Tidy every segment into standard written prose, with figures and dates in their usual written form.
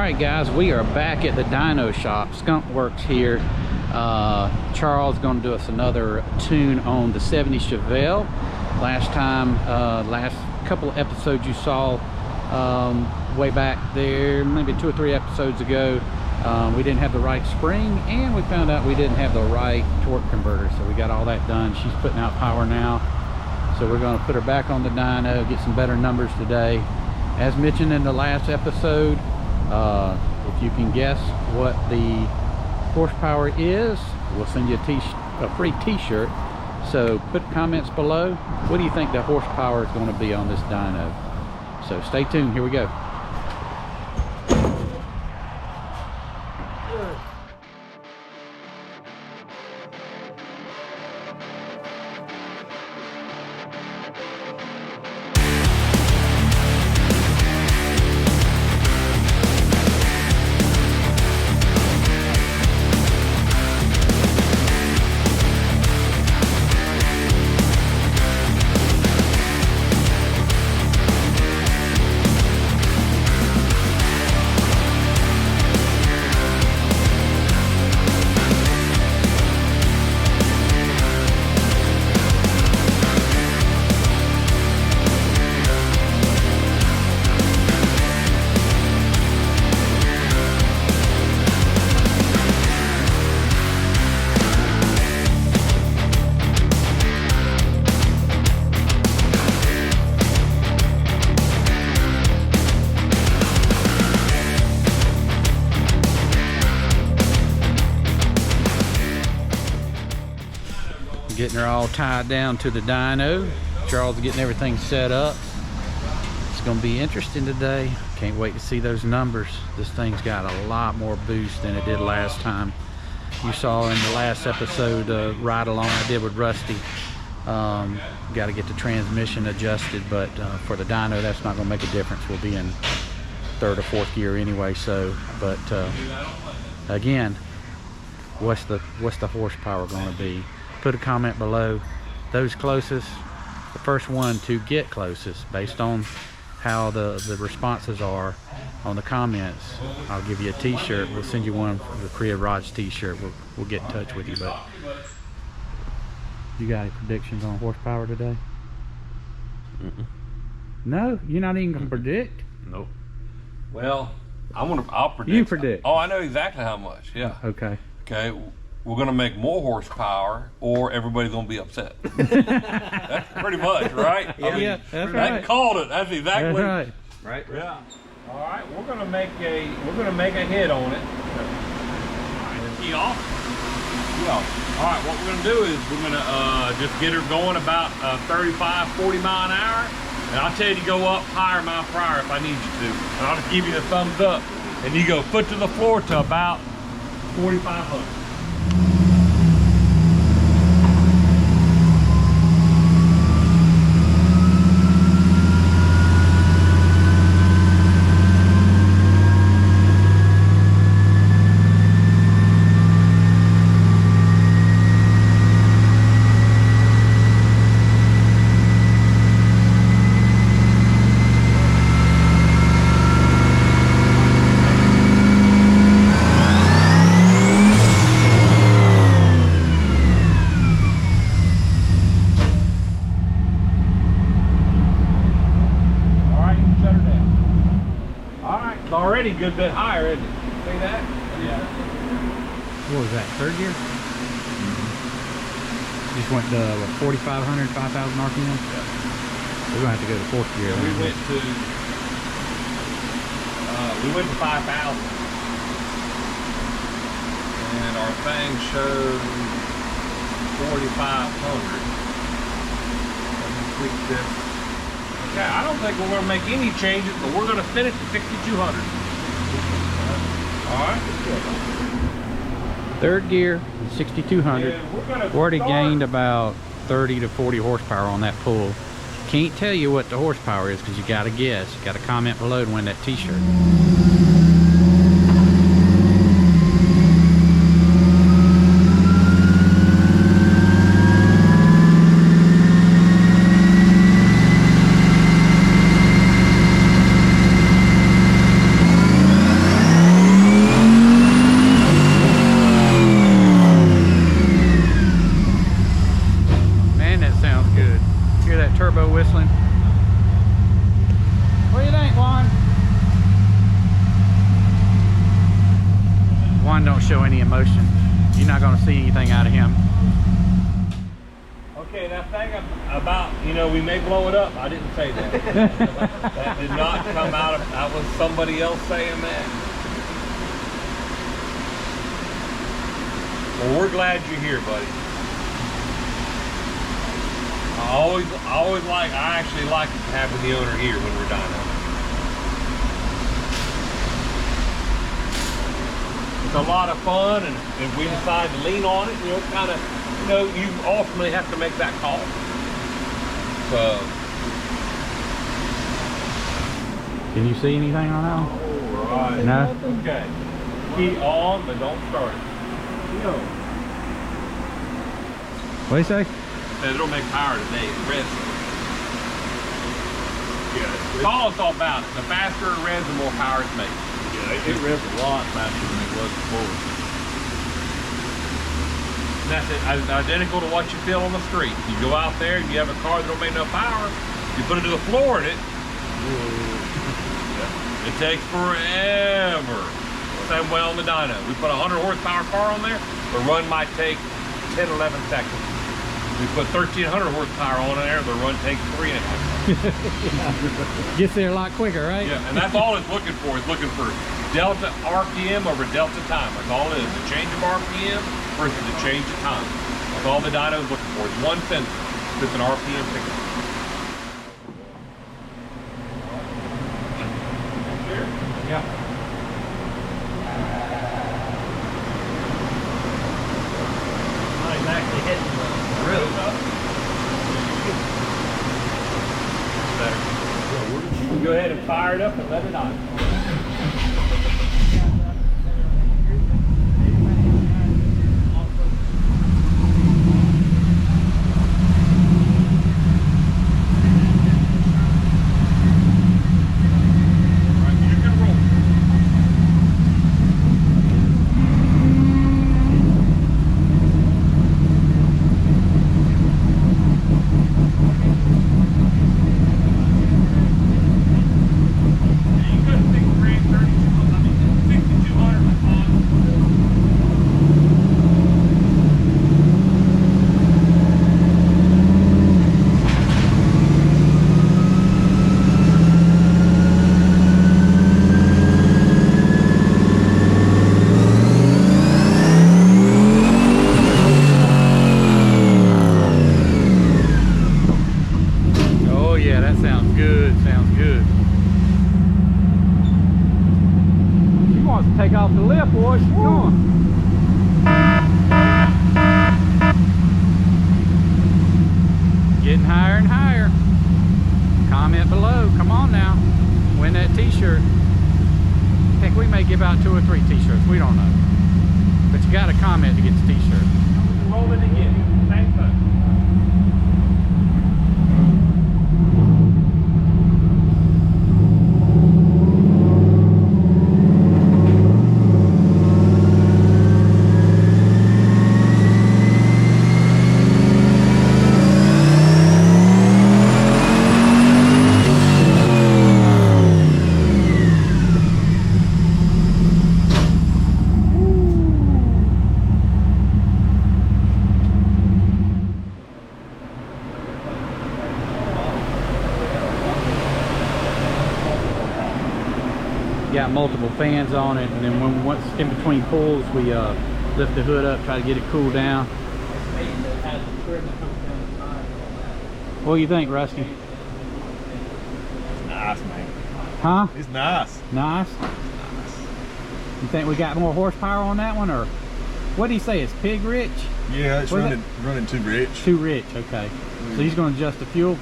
Alright guys, we are back at the dyno shop. Skunk Works here. Charles is going to do us another tune on the 70 Chevelle. Last couple of episodes you saw way back there, maybe 2 or 3 episodes ago, we didn't have the right spring, and we found out we didn't have the right torque converter, so we got all that done. She's putting out power now, so we're going to put her back on the dyno, get some better numbers today. As mentioned in the last episode, if you can guess what the horsepower is, we'll send you a free t-shirt. So put comments below. What do you think the horsepower is going to be on this dyno? So stay tuned. Here we go. Getting her all tied down to the dyno. Charles is getting everything set up. It's going to be interesting today. Can't wait to see those numbers. This thing's got a lot more boost than it did last time. You saw in the last episode ride along I did with Rusty. Got to get the transmission adjusted, but for the dyno that's not going to make a difference. We'll be in 3rd or 4th gear anyway. So, but again, what's the horsepower going to be? Put a comment below. Those closest, the first one to get closest based on how the responses are on the comments, I'll give you a t-shirt. We'll send you one for the Priya Raj t-shirt. We'll get in touch with you. But you got any predictions on horsepower today? No, you're not even gonna predict? Nope. Well, I'll predict. You predict. Oh, I know exactly how much. Yeah. Okay. We're gonna make more horsepower, or everybody's gonna be upset. That's pretty much right. Yeah, that's right. That called it. That's exactly right. Right. Yeah. All right, we're gonna make a hit on it. Key off. Key off. All right, what we're gonna do is we're gonna just get her going about 35, 40 mile an hour, and I'll tell you to go up higher mile per hour if I need you to, and I'll just give you the thumbs up, and you go foot to the floor to about 4,500. Already a good bit higher, isn't it? See that? Yeah. What was that, 3rd gear? Just went to 4,500, 5,000 RPM? Yeah. We're going to have to go to 4th gear. We went to 5,000. And our thing showed 4,500. Let me tweak this. Okay, I don't think we're going to make any changes, but we're going to finish at 6,200. All right. 3rd gear, 6,200. We've already gained about 30 to 40 horsepower on that pull. Can't tell you what the horsepower is because you got to guess. You got to comment below to win that t-shirt. one don't show any emotion. You're not going to see anything out of him. Okay, that thing about, you know, we may blow it up. I didn't say that. That did not come out of, that was somebody else saying that. Well, we're glad you're here, buddy. I actually like having the owner here when we're dyno. It's a lot of fun, and if we decide to lean on it, you know, kind of, you know, you ultimately have to make that call. So. Can you see anything on that one? All right. No? Okay. Key on, but don't start it. No. What do you say? Says it'll make power today. It revs. Yeah. That's all it's all about. The faster it revs, the more power it makes. Yeah, it revs a lot faster than it was before. And that's identical to what you feel on the street. You go out there and you have a car that don't make enough power, you put it to the floor in it, it takes forever. Same way on the dyno. We put a 100 horsepower car on there, the run might take 10, 11 seconds. We put 1,300 horsepower on there, the run takes 3.5 seconds. Gets there a lot quicker, right? Yeah, and that's all it's looking for. It's looking for delta RPM over delta time. That's all it is. The change of RPM versus the change of time. That's all the dyno is looking for. It's one sensor. It's an RPM pickup. Yeah. Not exactly hitting the roof. Better. You can go ahead and fire it up and let it on. Take off the lip, boy. She's going. Getting higher and higher. Comment below. Come on now. Win that t-shirt. Heck, we may give out 2 or 3 t-shirts. We don't know. But you got to comment to get the t-shirt. Roll it again. Same thing. Got multiple fans on it, and then when once in between pulls, we lift the hood up, try to get it cooled down. What do you think, Rusty? It's nice, man. Huh? It's nice. Nice? You think we got more horsepower on that one, or what did he say? It's pig rich? Yeah, it's running too rich. Too rich, okay. So he's going to adjust the fuel?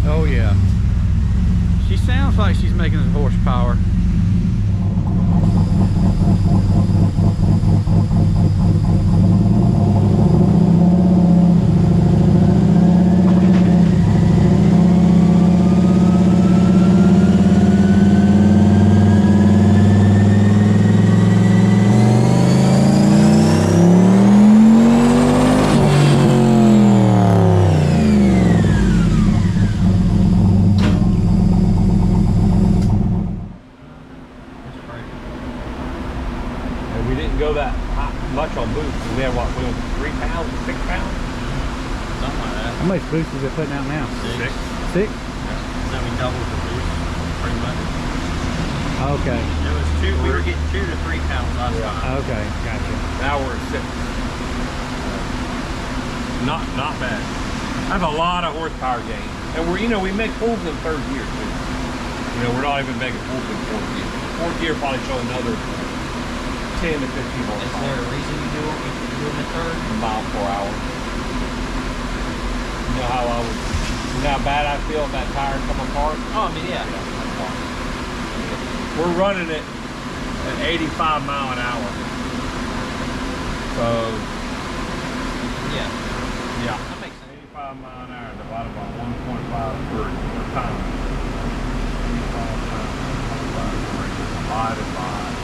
Oh yeah. She sounds like she's making the horsepower. We had what, wheels 3 pounds, 6 pounds? Something like that. How much boost is it putting out now? 6. 6? So we doubled the boost, pretty much. Okay. It was 2, we were getting 2 to 3 pounds last time. Okay, gotcha. Now we're at 6. Not bad. That's a lot of horsepower gain. And we're, you know, we make pulls in 3rd gear too. You know, we're not even making pulls in 4th gear. 4th gear probably show another 10 to 15 horsepower. Is there a reason you do in the 3rd? Mile per hour. You know how you know how bad I feel if that tire come apart? Oh, I mean, yeah. We're running it at 85 mile an hour. So, Yeah. yeah. That makes sense. 85 mile an hour divided by 1.5 per time. 85 times 1.5 divided by 1.5.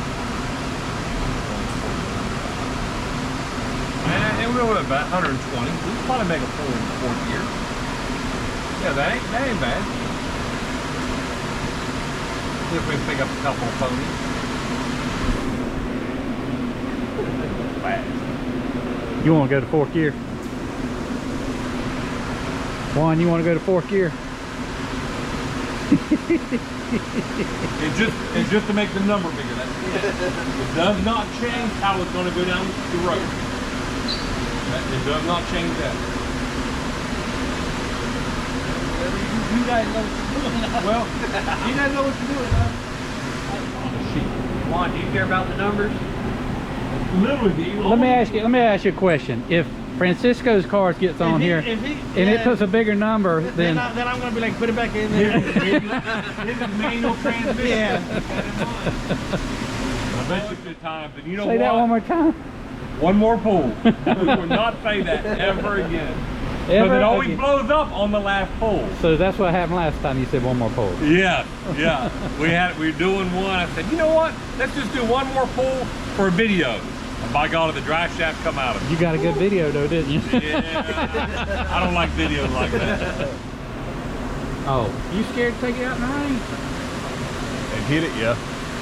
And we're at about 120. We can probably make a pull in the 4th gear. Yeah, that ain't bad. See if we can pick up a couple of ponies. Fast. You want to go to 4th gear? Juan, you want to go to 4th gear? It's just to make the number bigger. That's it. It does not change how it's going to go down the road. It does not change that. You guys know what you're doing. Well, you guys know what you're doing, huh? Juan, do you care about the numbers? Literally, Let me ask you a question. If Francisco's cars gets on here and it puts a bigger number, then I'm going to be like, put it back in there. this is manual transmission. Yeah. I bet you good times, and you know say that one more time. One more pull. We will not say that ever again. Because Ever it always again. blows up on the last pull. So that's what happened last time you said one more pull. Yeah, yeah. We were doing one. I said, you know what? Let's just do one more pull for a video. And by God, the drive shaft come out of it. You got a good video though, didn't you? Yeah. I don't like videos like that. Oh, you scared to take it out in the rain? And hit it, yeah.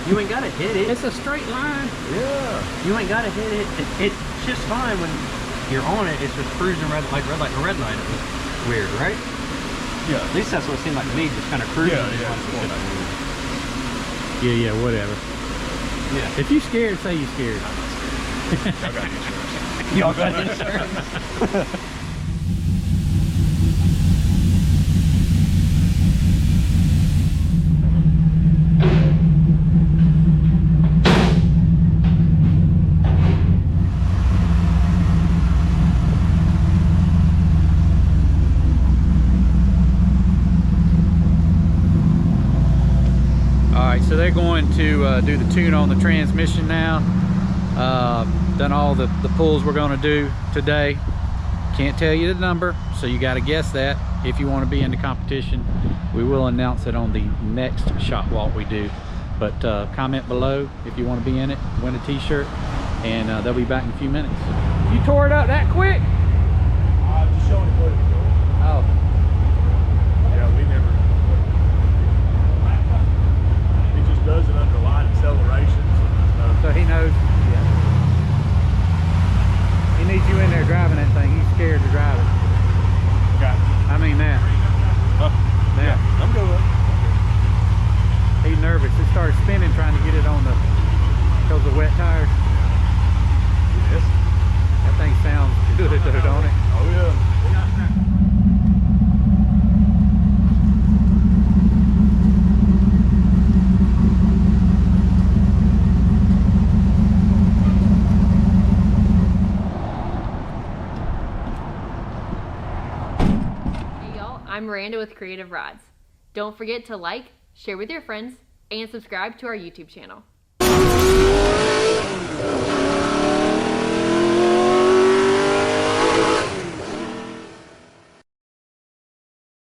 You ain't got to hit it. It's a straight line. Yeah. You ain't got to hit it. It's just fine when you're on it. It's just cruising red light. It was weird, right? Yeah. At least that's what it seemed like to me. Just kind of cruising. Yeah, whatever. Yeah. If you scared, say you scared. I got insurance. Y'all got insurance. So they're going to do the tune on the transmission now. Done all the pulls we're going to do today. Can't tell you the number, so you got to guess that. If you want to be in the competition, we will announce it on the next shop walk we do. But comment below if you want to be in it, win a t-shirt, and they'll be back in a few minutes. You tore it up that quick? Just showing it what it's doing. Oh. Yeah, we never. He just does it under light accelerations. So he knows. Yeah. He needs you in there driving that thing. He's scared to drive it. Okay. I mean that. Yeah, I'm good. He's nervous. It started spinning trying to get it on because of wet tires. Yes. That thing sounds good though, don't it? Oh yeah. I'm Miranda with Creative Rods. Don't forget to like, share with your friends, and subscribe to our YouTube channel.